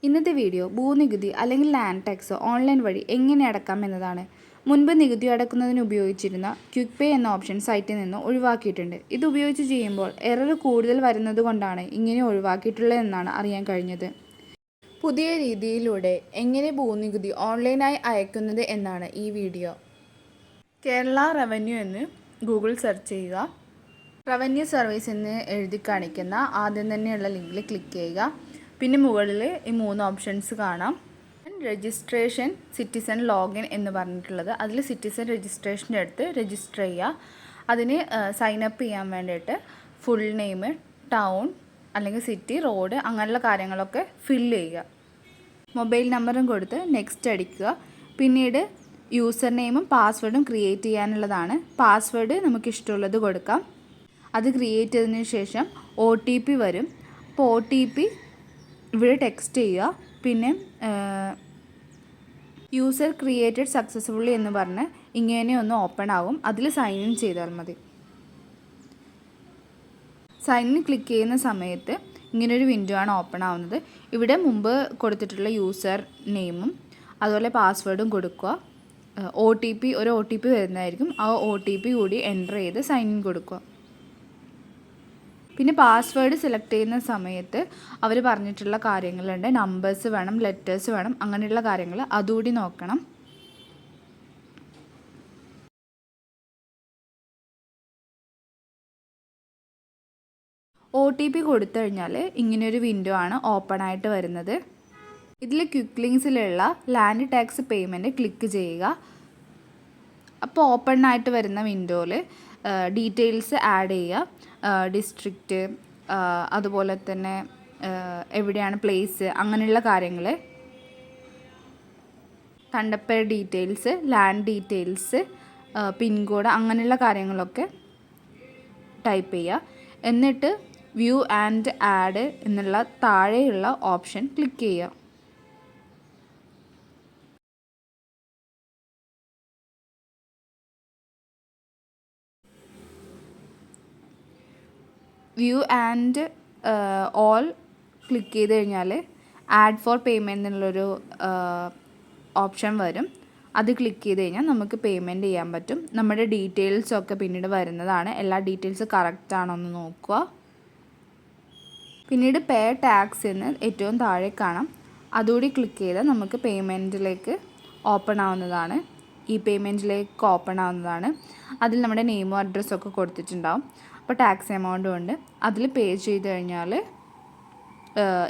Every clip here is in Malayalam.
ഇന്നത്തെ വീഡിയോ ഭൂനികുതി അല്ലെങ്കിൽ ലാൻഡ് ടാക്സ് ഓൺലൈൻ വഴി എങ്ങനെ അടക്കാം എന്നതാണ്. മുൻപ് നികുതി അടക്കുന്നതിന് ഉപയോഗിച്ചിരുന്ന ക്വിക്ക് പേ എന്ന ഓപ്ഷൻ സൈറ്റിൽ നിന്ന് ഒഴിവാക്കിയിട്ടുണ്ട്. ഇത് ഉപയോഗിച്ച് ചെയ്യുമ്പോൾ എറർ കൂടുതൽ വരുന്നത് കൊണ്ടാണ് ഇങ്ങനെ ഒഴിവാക്കിയിട്ടുള്ളതെന്നാണ് അറിയാൻ കഴിഞ്ഞത്. പുതിയ രീതിയിലൂടെ എങ്ങനെ ഭൂനികുതി ഓൺലൈനായി അയക്കുന്നത് എന്നാണ് ഈ വീഡിയോ. കേരള റവന്യൂ എന്ന് ഗൂഗിൾ സെർച്ച് ചെയ്യുക. റവന്യൂ സർവീസ് എന്ന് എഴുതി കാണിക്കുന്ന ആദ്യം തന്നെയുള്ള ലിങ്കിൽ ക്ലിക്ക് ചെയ്യുക. പിന്നെ മുകളിൽ ഈ 3 ഓപ്ഷൻസ് കാണാം. രജിസ്ട്രേഷൻ, സിറ്റിസൺ, ലോഗിൻ എന്ന് പറഞ്ഞിട്ടുള്ളത്. അതിൽ സിറ്റിസൺ രജിസ്ട്രേഷൻ്റെ അടുത്ത് രജിസ്റ്റർ ചെയ്യുക. അതിന് സൈനപ്പ് ചെയ്യാൻ വേണ്ടിയിട്ട് ഫുൾ നെയിം, ടൗൺ അല്ലെങ്കിൽ സിറ്റി, റോഡ് അങ്ങനെയുള്ള കാര്യങ്ങളൊക്കെ ഫില്ല് ചെയ്യുക. മൊബൈൽ നമ്പറും കൊടുത്ത് നെക്സ്റ്റ് അടിക്കുക. പിന്നീട് യൂസർ നെയിമും പാസ്വേഡും ക്രിയേറ്റ് ചെയ്യാനുള്ളതാണ്. പാസ്വേഡ് നമുക്ക് ഇഷ്ടമുള്ളത് കൊടുക്കാം. അത് ക്രിയേറ്റ് ചെയ്തതിന് ശേഷം OTP വരും. അപ്പോൾ OTP ഇവിടെ ടെക്സ്റ്റ് ചെയ്യുക. പിന്നെ യൂസർ ക്രിയേറ്റഡ് സക്സസ്ഫുള്ളി എന്ന് പറഞ്ഞ് ഇങ്ങനെ ഒന്ന് ഓപ്പൺ ആകും. അതിൽ സൈൻ ഇൻ ചെയ്താൽ മതി. സൈൻ ഇൻ ക്ലിക്ക് ചെയ്യുന്ന സമയത്ത് ഇങ്ങനൊരു വിൻഡോ ആണ് ഓപ്പൺ ആവുന്നത്. ഇവിടെ മുമ്പ് കൊടുത്തിട്ടുള്ള യൂസർ നെയിമും അതുപോലെ പാസ്വേഡും കൊടുക്കുക. ഒരു OTP വരുന്നതായിരിക്കും. ആ OTP കൂടി എൻ്റർ ചെയ്ത് സൈൻ ഇൻ കൊടുക്കുക. പിന്നെ പാസ്വേഡ് സെലക്ട് ചെയ്യുന്ന സമയത്ത് അവർ പറഞ്ഞിട്ടുള്ള കാര്യങ്ങളുണ്ട്. നമ്പേഴ്സ് വേണം, ലെറ്റേഴ്സ് വേണം, അങ്ങനെയുള്ള കാര്യങ്ങൾ അതുകൂടി നോക്കണം. OTP കൊടുത്തു കഴിഞ്ഞാൽ ഇങ്ങനെയൊരു വിൻഡോ ആണ് ഓപ്പൺ ആയിട്ട് വരുന്നത്. ഇതിൽ ക്വിക്ക് ലിങ്ക്സിലുള്ള ലാൻഡ് ടാക്സ് പേയ്മെൻറ്റ് ക്ലിക്ക് ചെയ്യുക. അപ്പോൾ ഓപ്പൺ ആയിട്ട് വരുന്ന വിൻഡോയിൽ ഡീറ്റെയിൽസ് ആഡ് ചെയ്യുക. ഡിസ്ട്രിക്റ്റ്, അതുപോലെ തന്നെ എവിടെയാണ് പ്ലേസ്, അങ്ങനെയുള്ള കാര്യങ്ങൾ, തണ്ടപ്പേർ ഡീറ്റെയിൽസ്, ലാൻഡ് ഡീറ്റെയിൽസ്, പിൻകോഡ് അങ്ങനെയുള്ള കാര്യങ്ങളൊക്കെ ടൈപ്പ് ചെയ്യുക. എന്നിട്ട് വ്യൂ ആൻഡ് ആഡ് എന്നുള്ള താഴെയുള്ള ഓപ്ഷൻ ക്ലിക്ക് ചെയ്യുക. വ്യൂ ആൻഡ് ഓൾ ക്ലിക്ക് ചെയ്ത് കഴിഞ്ഞാൽ ആഡ് ഫോർ പേയ്മെൻറ്റ് എന്നുള്ളൊരു ഓപ്ഷൻ വരും. അത് ക്ലിക്ക് ചെയ്ത് കഴിഞ്ഞാൽ നമുക്ക് പേയ്മെൻറ്റ് ചെയ്യാൻ പറ്റും. നമ്മുടെ ഡീറ്റെയിൽസൊക്കെ പിന്നീട് വരുന്നതാണ്. എല്ലാ ഡീറ്റെയിൽസ് കറക്റ്റ് ആണോ എന്ന് നോക്കുക. പിന്നീട് പേ ടാക്സ് എന്ന് ഏറ്റവും താഴെ കാണാം. അതുകൂടി ക്ലിക്ക് ചെയ്താൽ നമുക്ക് പേയ്മെൻറ്റിലേക്ക് ഓപ്പൺ ആവുന്നതാണ്. ഈ പേയ്മെൻറ്റിലേക്ക് ഓപ്പൺ ആവുന്നതാണ്. അതിൽ നമ്മുടെ നെയിമും അഡ്രസ്സൊക്കെ കൊടുത്തിട്ടുണ്ടാവും. അപ്പോൾ ടാക്സ് എമൗണ്ടും ഉണ്ട്. അതിൽ പേ ചെയ്ത് കഴിഞ്ഞാൽ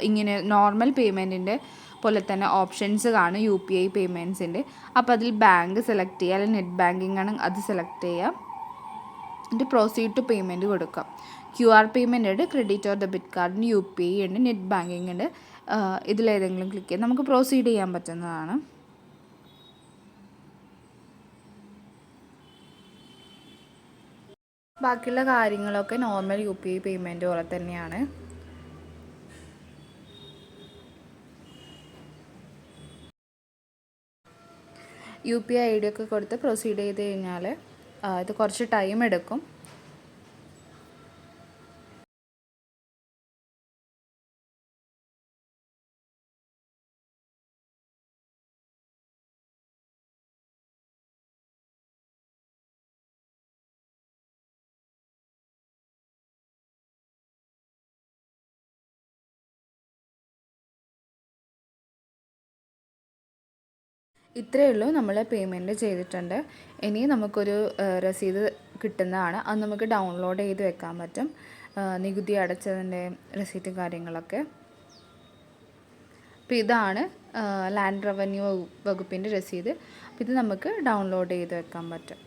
ഇങ്ങനെ നോർമൽ പേയ്മെൻറ്റിൻ്റെ പോലെ തന്നെ ഓപ്ഷൻസ് കാണും. UPI പേയ്മെൻറ്റ്സിൻ്റെ. അപ്പോൾ അതിൽ ബാങ്ക് സെലക്ട് ചെയ്യുക, അല്ലെങ്കിൽ നെറ്റ് ബാങ്കിങ് ആണ് അത് സെലക്ട് ചെയ്യുക. എന്നിട്ട് പ്രൊസീഡ് ടു പേയ്മെൻറ്റ് കൊടുക്കാം. QR പേയ്മെൻറ്റ് ഉണ്ട്, ക്രെഡിറ്റ് ഓർ ഡെബിറ്റ് കാർഡിന് UPI ഉണ്ട്, നെറ്റ് ബാങ്കിങ് ഉണ്ട്. ഇതിലേതെങ്കിലും ക്ലിക്ക് ചെയ്ത് നമുക്ക് പ്രൊസീഡ് ചെയ്യാൻ പറ്റുന്നതാണ്. ബാക്കിയുള്ള കാര്യങ്ങളൊക്കെ നോർമൽ UPI പേയ്മെൻറ്റ് പോലെ തന്നെയാണ്. UPI ID ഒക്കെ കൊടുത്ത് പ്രൊസീഡ് ചെയ്ത് കഴിഞ്ഞാൽ ഇത് കുറച്ച് ടൈം എടുക്കും. ഇത്രയേ ഉള്ളൂ. നമ്മൾ പേയ്മെൻറ്റ് ചെയ്തിട്ടുണ്ട്. ഇനി നമുക്കൊരു രസീത് കിട്ടുന്നതാണ്. അത് നമുക്ക് ഡൗൺലോഡ് ചെയ്ത് വെക്കാൻ പറ്റും. നികുതി അടച്ചതിൻ്റെ രസീറ്റും കാര്യങ്ങളൊക്കെ. അപ്പോൾ ഇതാണ് ലാൻഡ് റവന്യൂ വകുപ്പിൻ്റെ രസീത്. അപ്പോൾ ഇത് നമുക്ക് ഡൗൺലോഡ് ചെയ്ത് വെക്കാൻ പറ്റും.